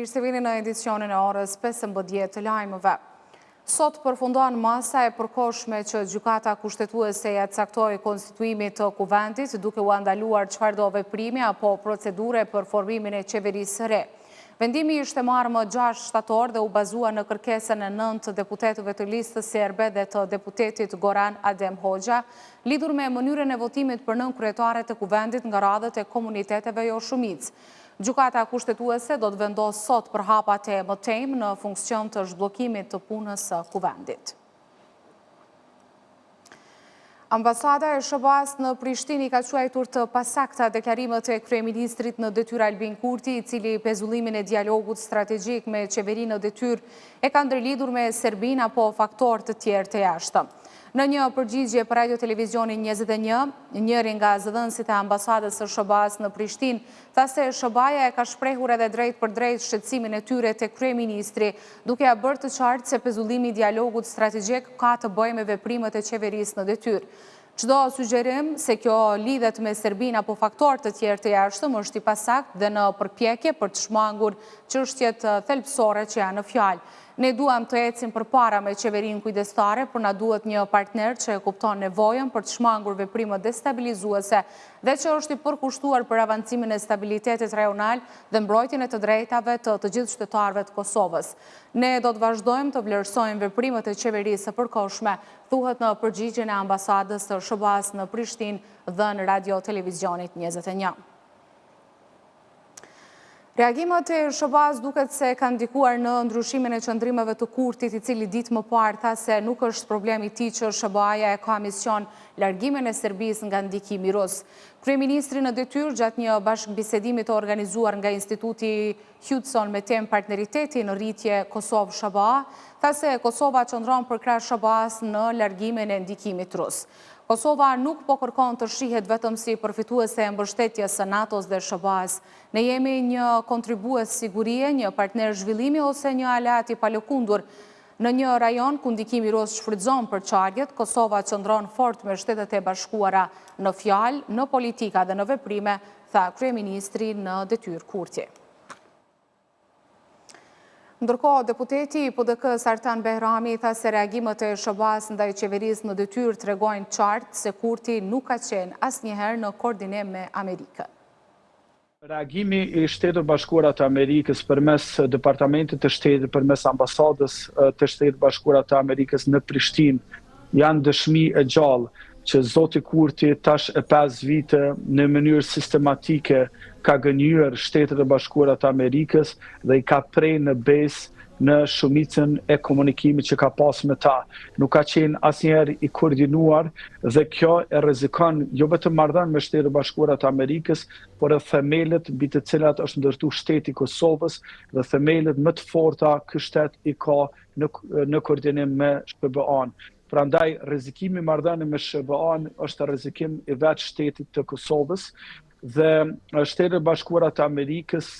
Mirë se vini në edicionin e orës 15 të lajmëve. Sot përfundon masa e përkohshme që gjykata kushtetuese ja caktoi konstituimit të kuvendit, duke u ndaluar çfarëdo veprimi apo procedure për formimin e qeverisë së re. Vendimi ishte marrë më 6 shtator dhe u bazua në kërkesën e 9 deputetëve të listës serbe dhe të deputetit Goran Adem Hoxha, lidhur me mënyrën e votimit për nën kryetare të kuvendit nga radhët e komuniteteve jo shumicë. Gjykata kushtetuese do të vendos sot për hapat e mëtejmë në funksion të zhbllokimit të punës së kuvendit. Ambasada e SBA-s në Prishtinë ka quajtur të pasakta deklarimet e kryeministrit në detyrë Albin Kurti, i cili pezullimin e dialogut strategjik me qeverinë në detyrë e ka ndërlidhur me Serbinë apo faktorë të tjerë të jashtëm. Në një përgjigje për Radio Televizionin 21, njëri nga zëdhënësit e ambasadës së SBA-s në Prishtinë tha se SBA-ja e ka shprehur edhe drejt për drejt shqetësimin e tyre te kryeministri, duke ia bërë të qartë se pezullimi i dialogut strategjik ka të bëjë me veprimet e qeverisë në detyrë. Çdo sugjerim se kjo lidhet me Serbinë apo faktorë të tjerë të jashtëm është i pasakt dhe në përpjekje për të shmangur çështjet thelbësore që janë në fjalë. Ne duam të ecim përpara me qeverinë kujdestare, por na duhet një partner që e kupton nevojën për të shmangur veprimet destabilizuese dhe që është i përkushtuar për avancimin e stabilitetit rajonal dhe mbrojtjen e të drejtave të gjithë qytetarëve të Kosovës. Ne do të vazhdojmë të vlerësojmë veprimet e qeverisë së përkohshme, thuhet në përgjigjen e ambasadës së SBA-s në Prishtinë dhe në Radio Televizionit 21. Reagimet e SBA-s duket se kanë ndikuar në ndryshimin e qëndrimeve të Kurtit, i cili ditë më parë tha se nuk është problemi i tij që SBA-ja e ka mision largimin e Serbisë nga ndikimi rus. Kryeministri në detyrë gjatë një bashkëbisedimi të organizuar nga Instituti Hudson me temë partneriteti në rritje Kosovë-SBA, tha se Kosova qëndron përkrah SBA-s në largimin e ndikimit rus. Kosova nuk po kërkon të shihet vetëm si përfituese e mbështetjes së NATO-s dhe SBA-s. Ne jemi një kontribues sigurie, një partner zhvillimi ose një aleat i palëkundur. Në një rajon ku ndikimi rus shfrytëzon përçarjet, Kosova qëndron fort me Shtetet e Bashkuara në fjalë, në politika dhe në veprime, tha kryeministri në detyrë Kurti. Ndërkohë, deputeti i PDK Sartan Behrami tha se reagimet e SBA-s ndaj qeverisë në detyrë tregojnë qartë se Kurti nuk ka qenë asnjëherë në koordinim me Amerikën. Reagimi i Shtetit Bashkuara të Amerikës përmes Departamentit të Shtetit, përmes ambasadës të Shtetit Bashkuara të Amerikës në Prishtinë janë dëshmi e gjallë që zoti Kurti tash e 5 vite në mënyrë sistematike ka gënjur Shtetet e Bashkuara të Amerikës dhe i ka prej në besë në shumicën e komunikimit që ka pas me ta. Nuk ka qenë asnjëherë i koordinuar dhe kjo e rrezikon jo vetëm marrëdhënien me Shtetet e Bashkuara të Amerikës, por edhe themelët mbi të cilat është ndërtuar shteti i Kosovës dhe themelët më të forta ky shtet i ka në koordinim me SBA-n. Prandaj, rrezikimi i marrëdhënies me SBA-n është rrezikim i vetë shtetit të Kosovës dhe Shtetet e Bashkuara të Amerikës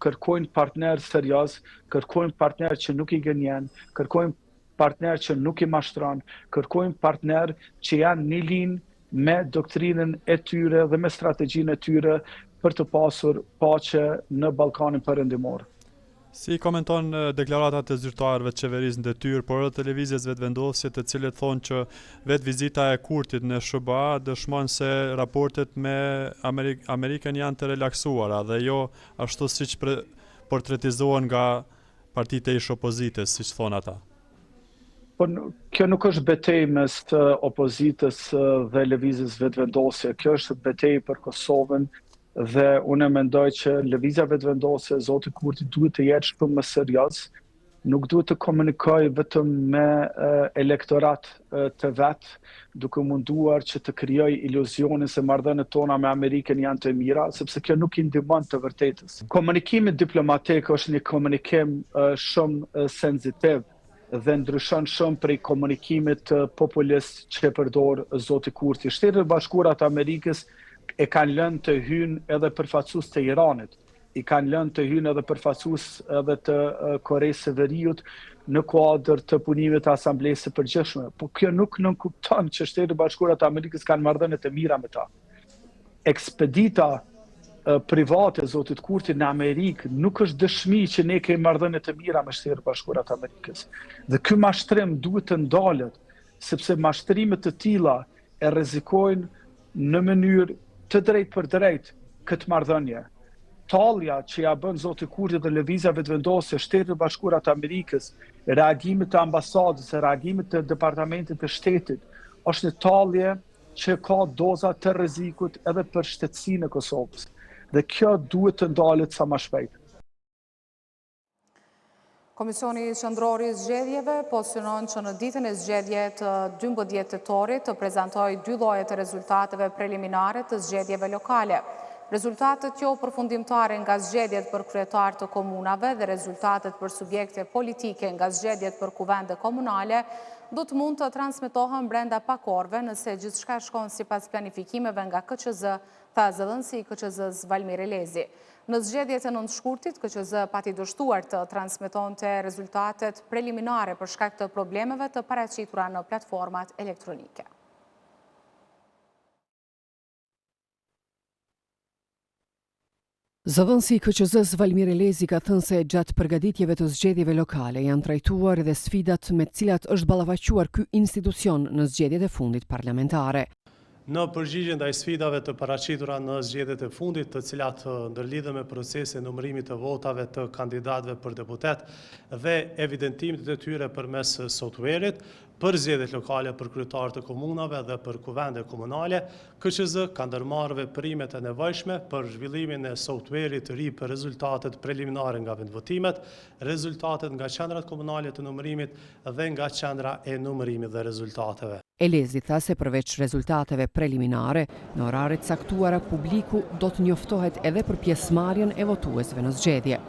kërkojnë partner serioz, kërkojnë partner që nuk i gënjen, kërkojnë partner që nuk i mashtron, kërkojnë partner që janë një linjë me doktrinën e tyre dhe me strategjinë e tyre për të pasur paqe në Ballkanin Perëndimor. Si komenton deklaratat e zyrtarëve të qeverisë në detyrë, por edhe televizjes vetëvendosje të cilët thonë që vetë vizita e Kurtit në SBA dëshmon se raportet me Amerikën janë të relaksuara dhe jo ashtu siç portretizohen nga partitë e ish opozitës, siç thonë ata. Po kjo nuk është betejë mes opozitës dhe lëvizjes vetëvendosje, kjo është betejë për Kosovën. Dhe unë mendoj që lëvizja vetëvendosje e zotit Kurti duhet të jetë shumë më serioz, nuk duhet të komunikojë vetëm me elektorat të vet, duke munduar që të krijojë iluzionin se marrëdhëniet tona me Amerikën janë të mira, sepse kjo nuk i ndihmon të vërtetës. Komunikimi diplomatik është një komunikim shumë sensitiv dhe ndryshon shumë prej komunikimit populist që përdor zoti Kurti. Shtetet e Bashkuara të Amerikës e kanë lënë të hynë edhe përfaqësues të Iranit, i kanë lënë të hynë edhe përfaqësues edhe të Koresë së Veriut në kuadër të punimit të Asamblesë së Përgjithshme. Po kjo nuk nënkupton që Shtetet e Bashkuara të Amerikës kanë marrëdhënie të mira me ta. Ekspedita private, zotit Kurti, në Amerikë, nuk është dëshmi që ne kemi marrëdhënie të mira me Shtetet Bashkuara të Amerikës. Dhe ky mashtrim duhet të ndalet, sepse mashtrimet të tilla e rrezikojnë në mënyrë të drejtë për drejtë këtë marrëdhënie. Tallja që ja bën zoti Kurti dhe lëvizja vetëvendosje Shtetet Bashkuara të Amerikës, reagimit të ambasadës, reagimit të Departamentit të Shtetit, është një tallje që ka doza të rrezikut edhe për shtetësinë e Kosovës. Dhe kjo duhet të ndalet sa më shpejt. Komisioni Qendror i Zgjedhjeve po synon që në ditën e zgjedhjeve të 12 tetorit të prezantojë 2 lloje të rezultateve preliminare të zgjedhjeve lokale. Rezultatet jo përfundimtare nga zgjedhjet për kryetar të komunave dhe rezultatet për subjekte politike nga zgjedhjet për kuvende komunale do të mund të transmetohen brenda pak orëve nëse gjithçka shkon sipas planifikimeve nga KQZ, tha zëdhënësi i KQZ-s Valmir Elezi. Në zgjedhjet e 9 shkurtit, KQZ pati dështuar të transmetonte rezultatet preliminare për shkak të problemeve të paraqitura në platformat elektronike. Zëdhënësi i KQZ-s Valmir Elezi ka thënë se gjatë përgatitjeve të zgjedhjeve lokale janë trajtuar edhe sfidat me të cilat është ballafaquar ky institucion në zgjedhjet e fundit parlamentare. Në përgjigje ndaj sfidave të paraqitura në zgjedhjet e fundit, të cilat ndërlidhen me procesin e numërimit të votave të kandidatëve për deputet dhe evidentimit të tyre përmes software-it, për zgjedhjet lokale për kryetarë të komunave dhe për kuvende komunale, KQZ ka ndërmarrë veprimet e nevojshme për zhvillimin e software-it të ri për rezultatet preliminare nga vendvotimet, rezultatet nga qendrat komunale të numërimit dhe nga qendra e numërimit dhe rezultateve. Elezi tha se përveç rezultateve preliminare, në oraret caktuara publiku do të njoftohet edhe për pjesëmarrjen e votuesve në zgjedhje.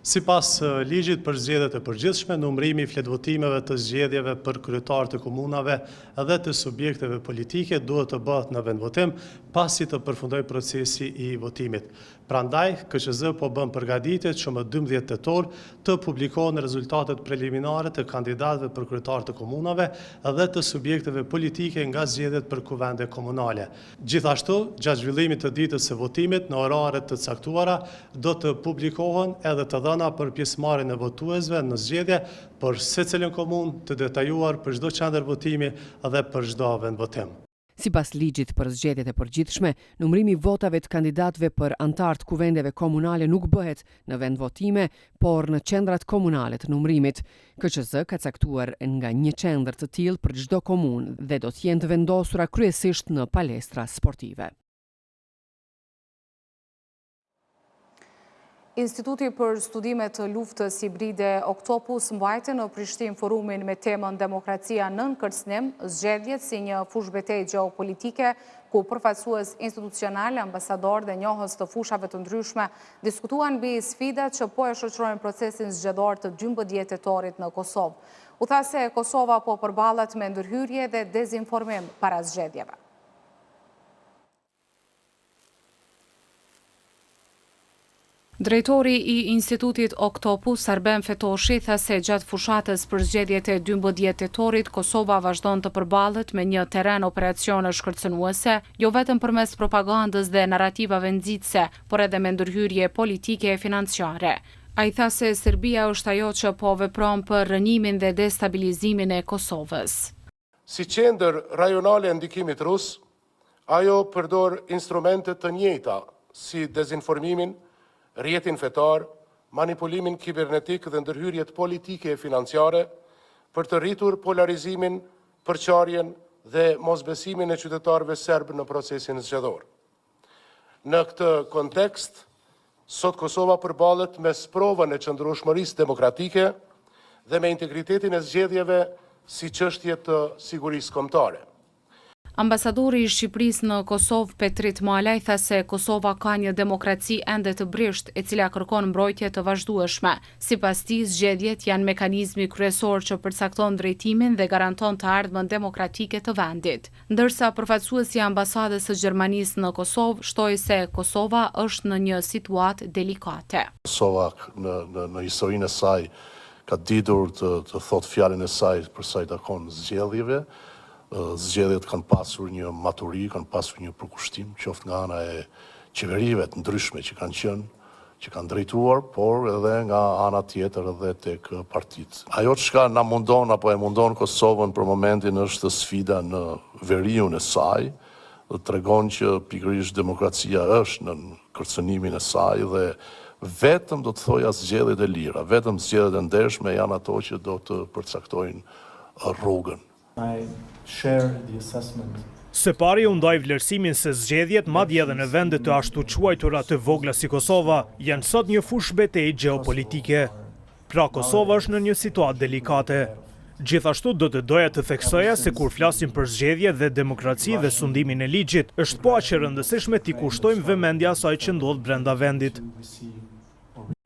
Sipas ligjit për zgjedhjet e përgjithshme, numërimi i fletvotimeve të zgjedhjeve për kryetarë të komunave dhe të subjekteve politike duhet të bëhet në vendvotim pasi të përfundojë procesi i votimit. Prandaj, KQZ po bën përgatitje që më 12 tetor të publikohen rezultatet preliminare të kandidatëve për kryetarë të komunave dhe të subjekteve politike nga zgjedhjet për kuvende komunale. Gjithashtu, gjatë zhvillimit të ditës së votimit në oraret të caktuara do të publikohen edhe të dhëna për pjesëmarrjen e votuesve në zgjedhje për secilën komunë, të detajuar për çdo qendër votimi dhe për çdo vendvotim. Sipas ligjit për zgjedhjet e përgjithshme, numërimi i votave të kandidatëve për anëtarë të kuvendeve komunale nuk bëhet në vendvotime, por në qendrat komunale të numërimit. KQZ ka caktuar nga një qendër të tillë për çdo komunë dhe do të jenë të vendosura kryesisht në palestra sportive. Instituti për Studimet të Luftës Hibride Oktopus mbajti në Prishtinë forumin me temën Demokracia nën kërcënim, zgjedhjet si një fushbetejë gjeopolitike, ku përfaqësues institucional, ambasador dhe njohës të fushave të ndryshme diskutuan mbi sfidat që po e shoqërojnë procesin zgjedhor të 12 tetorit në Kosovë. U tha se Kosova po përballet me ndërhyrje dhe dezinformim para zgjedhjeve. Drejtori i Institutit Oktopus, Arben Fetoshi, tha se gjatë fushatës për zgjedhjet e 12 tetorit, Kosova vazhdon të përballet me një terren operacione shkërcënuese, jo vetëm përmes propagandës dhe narrativave nxitse, por edhe me ndërhyrje politike e financiare. Ai tha se Serbia është ajo që po vepron për rënimin dhe destabilizimin e Kosovës. Si qendër rajonale e ndikimit rus, ajo përdor instrumente të njëjta si dezinformimin, rrjetin fetar, manipulimin kibernetik dhe ndërhyrjet politike e financiare për të rritur polarizimin, përqarjen dhe mosbesimin e qytetarëve serbë në procesin zgjedhor. Në këtë kontekst, sot Kosova përballet me sprovën e qëndrueshmërisë demokratike dhe me integritetin e zgjedhjeve si çështje të sigurisë kombëtare. Ambasadori i Shqipërisë në Kosovë, Petrit Malaj, tha se Kosova ka një demokraci ende të brisht, e cila kërkon mbrojtje të vazhdueshme. Sipas tij, zgjedhjet janë mekanizmi kryesor që përcakton drejtimin dhe garanton të ardhmen demokratike të vendit. Ndërsa përfaqësuesi i ambasadës së Gjermanisë në Kosovë shtoi se Kosova është në një situatë delikate. Kosova në historinë e saj ka ditur të thotë fjalën e saj për sa i takon zgjedhjeve. Zgjedhjet kanë pasur një maturi, kanë pasur një përkushtim, qoftë nga ana e qeverive të ndryshme që kanë qenë, që kanë drejtuar, por edhe nga ana tjetër edhe tek partitë. Ajo çka na mundon apo e mundon Kosovën për momentin është sfida në veriun e saj, dhe tregon që pikërisht demokracia është në kërcënimin e saj dhe vetëm do të thoja zgjedhjet e lira, vetëm zgjedhjet e ndershme janë ato që do të përcaktojnë rrugën. Së pari u ndaj vlerësimin se zgjedhjet, madje edhe në vende të ashtu quajtura të vogla si Kosova, janë sot një fushë betejë gjeopolitike. Pra Kosova është në një situatë delikate. Gjithashtu do të doja të theksoja se kur flasim për zgjedhje dhe demokraci dhe sundimin e ligjit, është po aq e rëndësishme t'i kushtojmë vëmendje asaj që ndodh brenda vendit.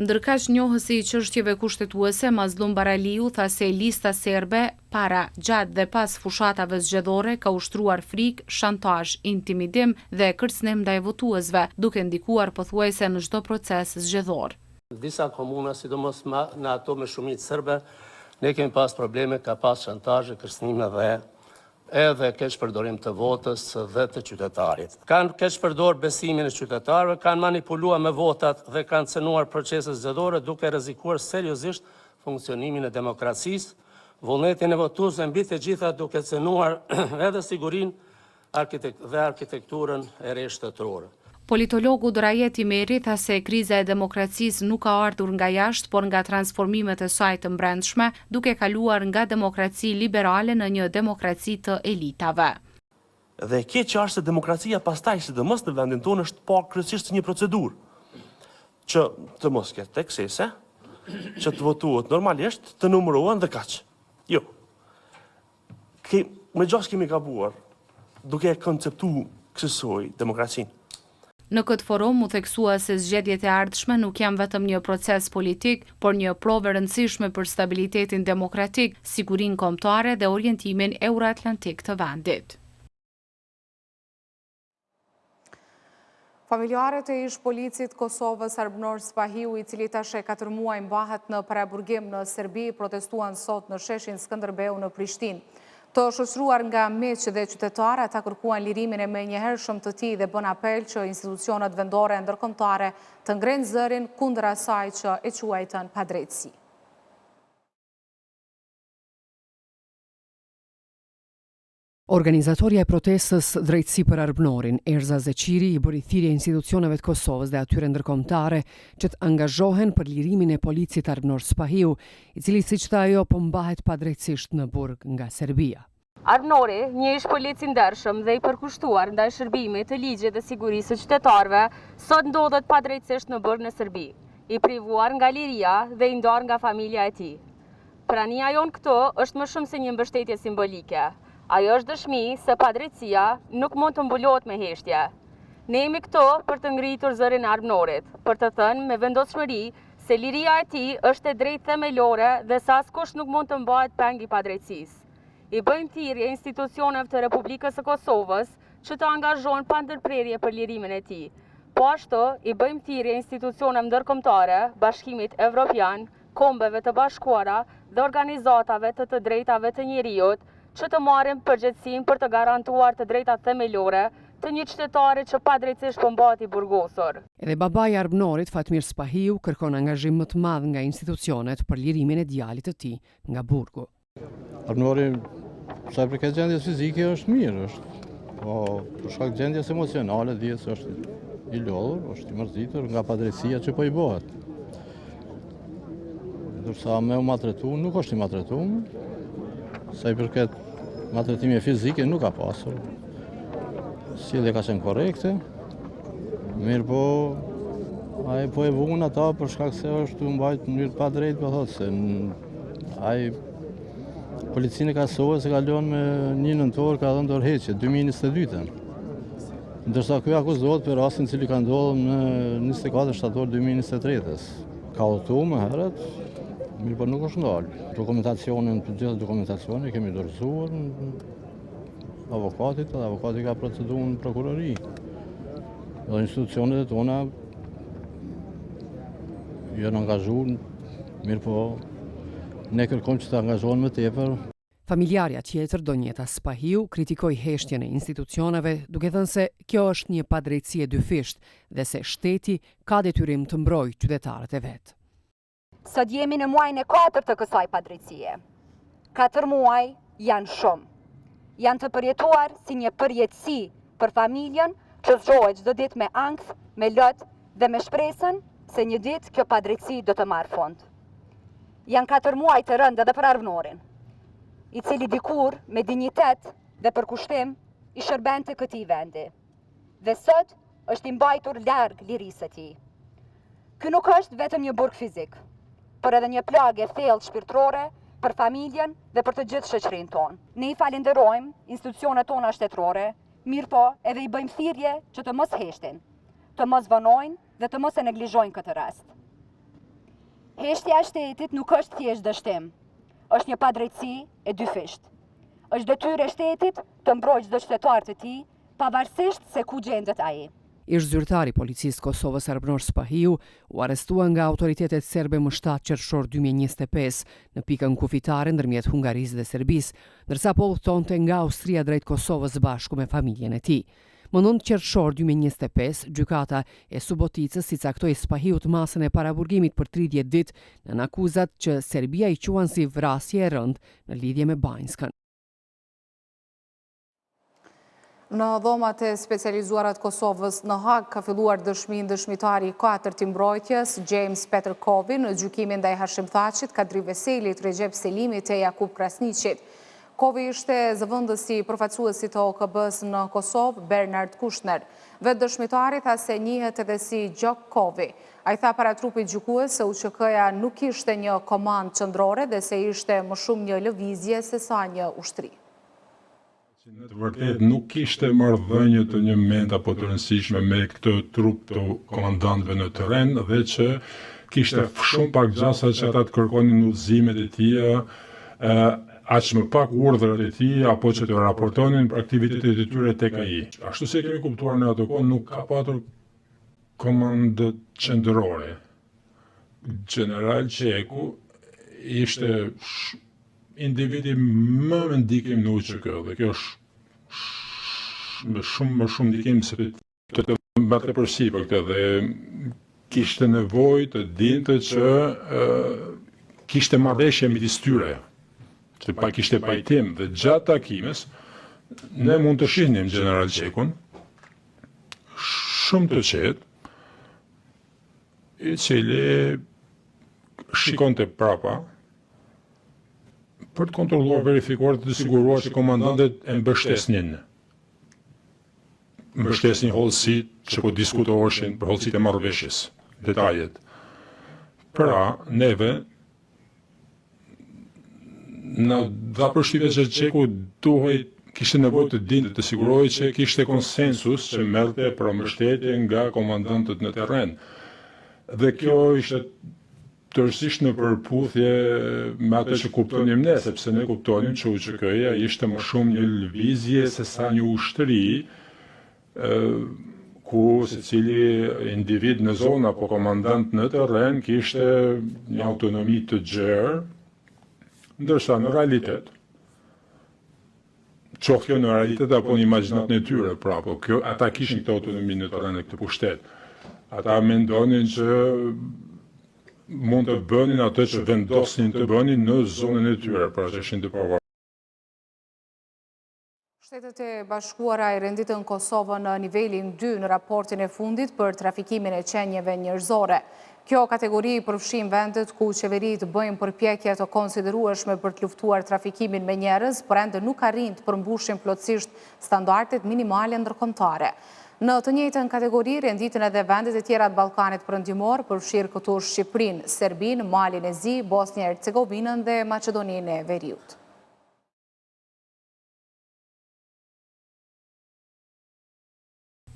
Ndërkaq njohësi i çështjeve kushtetuese Mazlum Baraliu tha se lista serbe para, gjatë dhe pas fushatave zgjedhore ka ushtruar frikë, shantazh, intimidim dhe kërcënim ndaj votuesve, duke ndikuar pothuajse në çdo proces zgjedhor. Disa komuna, sidomos në ato me shumicë serbe, ne kemi pas probleme, ka pas shantazhe, kërcënime dhe edhe keq përdorim të votës dhe të qytetarit. Kanë keq përdor besimin e qytetarëve, kanë manipuluar me votat dhe kanë cënuar proceset zgjedhore duke rrezikuar seriozisht funksionimin e demokracisë, vullnetin e votuesve mbi të gjitha duke cënuar edhe sigurinë dhe arkitekturën e re shtetërore. Politologu Dorajeti Meri tha se kriza e demokracisë nuk ka ardhur nga jashtë, por nga transformimet e saj të brendshme, duke kaluar nga demokraci liberale në një demokraci të elitave. Dhe e keq që është se demokracia pastaj, sidomos në vendin tonë, është pa kryesisht një procedurë që të mos ketë eksese, që të votuohet normalisht, të numërohen dhe kaq. Jo. Me gjash kemi gabuar duke konceptuar kësaj demokracinë. Në këtë forum u theksua se zgjedhjet e ardhshme nuk janë vetëm një proces politik, por një provë e rëndësishme për stabilitetin demokratik, sigurinë kombëtare dhe orientimin euroatlantik të vendit. Familjarët e ish policit Kosovës Arbnor Spahiu, i cili tash e 4 muaj mbahet në paraburgim në Serbi, protestuan sot në sheshin Skënderbeu në Prishtinë. Të shoqëruar nga miq dhe qytetarë, ata kërkuan lirimin e menjëhershëm të tij dhe bën apel që institucionet vendore e ndërkombëtare të ngrenë zërin kundër asaj që e quajtën padrejtësi. Organizatoria e protestës Drejtësi për Arbnorin, Erza Zeqiri, i bëri thirrje institucioneve të Kosovës dhe atyre ndërkombëtare që të angazhohen për lirimin e policit Arbnor Spahiu, i cili siç tha ajo po mbahet padrejtësisht në burg nga Serbia. Arbnori, një ish polic i ndershëm dhe i përkushtuar ndaj shërbimit të ligjit dhe sigurisë së qytetarëve, sot ndodhet padrejtësisht në burg në Serbi, i privuar nga liria dhe i ndarë nga familja e tij. Prania jon këtu është më shumë se një mbështetje simbolike. Ajo është dëshmi se padrejtësia nuk mund të mbulohet me heshtje. Ne jemi këtu për të ngritur zërin e Arbnorit, për të thënë me vendoshmëri se liria e tij është e drejtë themelore dhe se askush nuk mund të mbahet peng i padrejtësisë. I bëjmë thirrje institucioneve të Republikës së Kosovës që të angazhohen pa ndërprerje për lirimin e tij. Po ashtu, i bëjmë thirrje institucioneve ndërkombëtare, Bashkimit Evropian, Kombeve të Bashkuara dhe organizatave të drejtave të njerëzit që të marrin përgjegjësinë për të garantuar të drejtat themelore të një qytetari që padrejtësisht po mbahet i burgosur. Edhe babai i Arbnorit, Fatmir Spahiu, kërkon angazhim më të madh nga institucionet për lirimin e djalit të tij nga burgu. Arbnori, sa i përket gjendjes fizike është mirë, po për shkak gjendjes emocionale dihet se është i lodhur, është i mërzitur nga padrejtësia që po i bëhet. Ndërsa me u maltretuar nuk është i maltretuar. Sa i përket maltretimi fizike nuk ka pasur. Sjellja ka qenë korrekte. Mirë po, ai po e vun ata për shkak se është mbajtur në mënyrë pa drejtë, po thotë se ai policinë e Kosovës e kalon me 1 nëntor ka dhënë dorëheqje 2022-ën. Ndërsa ky akuzohet për rastin i cili ka ndodhur në 24 shtator 2023-s. Ka udhëtuar më herët, mirë po nuk është ndalë. Dokumentacionin, të gjitha dokumentacionin kemi dorëzuar avokatit, dhe avokati ka proceduar në prokurori. Dhe institucionet tona janë angazhuar, mirë po ne kërkojmë që të angazhohen më tepër. Familjarja tjetër, Donjeta Spahiu, kritikoi heshtjen e institucioneve, duke thënë se kjo është një padrejtësi e dyfisht dhe se shteti ka detyrim të mbrojë qytetarët e vet. Sot jemi në muajin e 4 të kësaj padrejtësie. 4 muaj janë shumë. Janë të përjetuar si një përjetësi për familjen që zgjohet çdo ditë me ankth, me lot dhe me shpresën se një ditë kjo padrejtësi do të marrë fund. Janë 4 muaj të rëndë edhe për Arvënorin, i cili dikur me dinjitet dhe përkushtim i shërbente këtij vendi. Dhe sot është i mbajtur larg lirisë së tij. Ky nuk është vetëm një burg fizik, por edhe një plagë e thellë shpirtërore për familjen dhe për të gjithë shoqërinë tonë. Ne i falenderojmë institucionet tona shtetërore, mirë po edhe i bëjmë thirrje që të mos heshtin, të mos vonojnë dhe të mos e neglizhojnë këtë rast. Heshtja e shtetit nuk është thjesht dështim, është një padrejtësi e dyfisht. Është detyrë e shtetit të mbrojë çdo qytetar të tij, pavarësisht se ku gjendet ai. Ish zyrtari i policisë Kosovës Arbënor Spahiu u arrestua nga autoritetet serbe më 7 qershor 2025 në pikën kufitare ndërmjet Hungarisë dhe Serbisë, ndërsa po udhtonte nga Austria drejt Kosovës bashku me familjen e tij. Më 9 qershor 2025, gjykata e Suboticës i caktoi Spahiut masën e paraburgimit për 30 ditë në akuzat që Serbia i quan si vrasje e rëndë në lidhje me Banjskën. Në dhomat e specializuarat Kosovës në Hag ka filluar dëshmitari 4 të mbrojtjes, James Peter Kovi, në gjykimin ndaj Hashim Thaqit, Kadri Veselit, Recep Selimit e Jakub Krasniqit. Kovi ishte zëvendësi përfaqësuesi të OKB-s në Kosovë, Bernard Kushner. Vetë dëshmitari tha se njihet edhe si Gjok Kovi. Ai tha para trupit gjykues se UÇK-ja nuk ishte një komandë qendrore dhe se ishte më shumë një lëvizje se sa një ushtri. Në të vërtet nuk kishte marrëdhënie të një moment apo të rëndësishme me këtë trup të komandantëve në terren dhe që kishte shumë pak gjasa që ata të kërkonin udhëzimet e tij, aq më pak urdhrat e tij apo që të raportonin për aktivitetet e tyre tek ai. Ashtu se kemi kuptuar në ato kohë nuk ka patur komandë qendrore. General Qeku ishte individi më me ndikim në UÇK dhe kjo është më shumë ndikim se të mbate përsi për këtë dhe kishte nevojë të dinte që kishte marrëveshje midis tyre, që kishte pajtim dhe gjatë takimes ne mund të shihnim General Qekun shumë të qetë, i cili shikonte prapa për të kontrolluar, verifikuar dhe të siguruar që komandantët e mbështesnin hollësit që po diskutoheshin për hollësit e marrëveshjes, detajet. Pra, neve na dha përshtypje që Qeku kishte nevojë të dinte të sigurohej që kishte konsensus që merrte për mbështetje nga komandantët në terren. Dhe kjo ishte tërësisht në përputhje me atë që kuptonim ne, sepse ne kuptonim që UÇK-ja ishte më shumë një lëvizje se sa një ushtri, ku secili individ në zonë apo komandant në terren kishte një autonomi të gjerë, ndërsa në realitet, qoftë kjo në realitet apo në imagjinatën e tyre, pra, po ata kishin këtë autonomi në terren e këtë pushtet. Ata mendonin që mund të bënin atë që vendosnin të bënin në zonën e tyre, pra që ishin të pavarur. Shtetet e Bashkuara i renditën Kosovën në nivelin 2 në raportin e fundit për trafikimin e qenjeve njerëzore. Kjo kategori përfshin vendet ku qeverit bëjnë përpjekje të konsiderueshme për të luftuar trafikimin me njerëz, por ende nuk arrin të përmbushin plotësisht standardet minimale ndërkombëtare. Në të njëjtën kategori renditën edhe vendet e tjera të Ballkanit Perëndimor, përfshirë këtu Shqipërinë, Serbinë, Malin e Zi, Bosnjë-Hercegovinën dhe Maqedoninë e Veriut.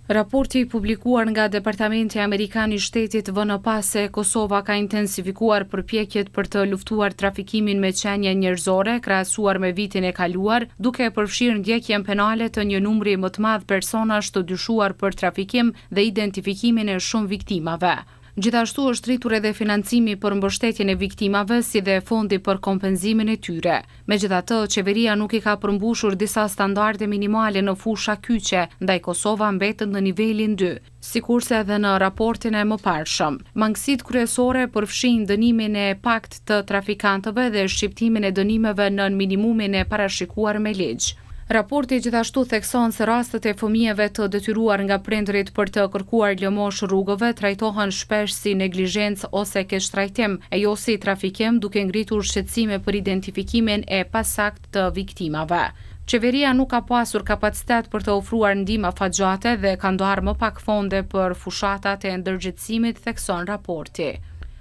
Raporti publikuar nga Departamenti Amerikan i Shtetit vënë pas se Kosova ka intensifikuar përpjekjet për të luftuar trafikimin me qenje njerëzore krahasuar me vitin e kaluar, duke përfshirë ndjekjen penale të një numri më të madh personash të dyshuar për trafikim dhe identifikimin e shumë viktimave. Gjithashtu është rritur edhe financimi për mbështetjen e viktimave si dhe fondi për kompenzimin e tyre. Megjithatë, qeveria nuk i ka përmbushur disa standarde minimale në fusha kyçe, ndaj Kosova mbetet në nivelin 2, sikurse edhe në raportin e mëparshëm. Mangësitë kryesore përfshin dënimin e pakt të trafikantëve dhe shqiptimin e dënimeve nën minimumin e parashikuar me ligj. Raporti gjithashtu thekson se rastet e fëmijëve të detyruar nga prindërit për të kërkuar lëmosh rrugëve trajtohen shpesh si neglizhencë ose keqtrajtim, e jo si trafikim, duke ngritur shqetësime për identifikimin e pasakt të viktimave. Qeveria nuk ka pasur kapacitet për të ofruar ndihmë afatgjate dhe ka ndarë më pak fonde për fushatat e ndërgjegjësimit, thekson raporti.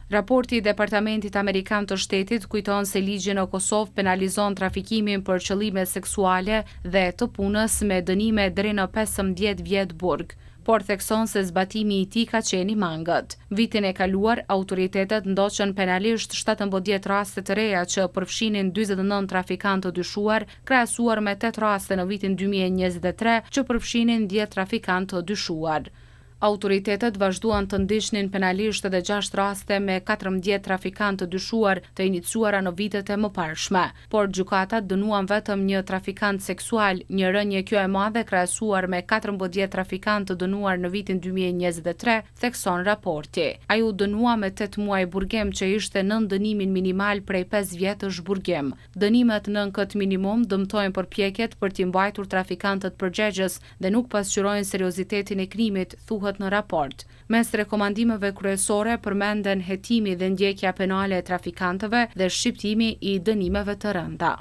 Raporti i Departamentit Amerikan të Shtetit kujton se ligji në Kosovë penalizon trafikimin për qëllime seksuale dhe të punës me dënime deri në 15 vjet burg, por thekson se zbatimi i tij ka qenë i mangët. Vitin e kaluar, autoritetet ndoqën penalisht 17 raste të reja që përfshinin 49 trafikantë të dyshuar, krahasuar me 8 raste në vitin 2023 që përfshinin 10 trafikantë të dyshuar. Autoritetet vazhduan të ndiqnin penalisht edhe 6 raste me 14 trafikantë të dyshuar të iniciuara në vitet e mëparshme, por gjykatat dënuan vetëm një trafikant seksual, një rënje kjo e madhe krahasuar me 14 trafikantë të dënuar në vitin 2023, thekson raporti. Ai u dënua me 8 muaj burgim që ishte nën dënimin minimal prej 5 vjetësh burgim. Dënimet nën këtë minimum dëmtojnë përpjekjet për t'i mbajtur trafikantët përgjegjës dhe nuk pasqyrojnë seriozitetin e krimit, thuhet në raport. Mes rekomandimeve kryesore përmenden hetimi dhe ndjekja penale e trafikantëve dhe shqiptimi i dënimeve të rënda.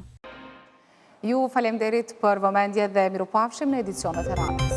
Ju faleminderit për vëmendje dhe mirupafshim në edicionet e radhës.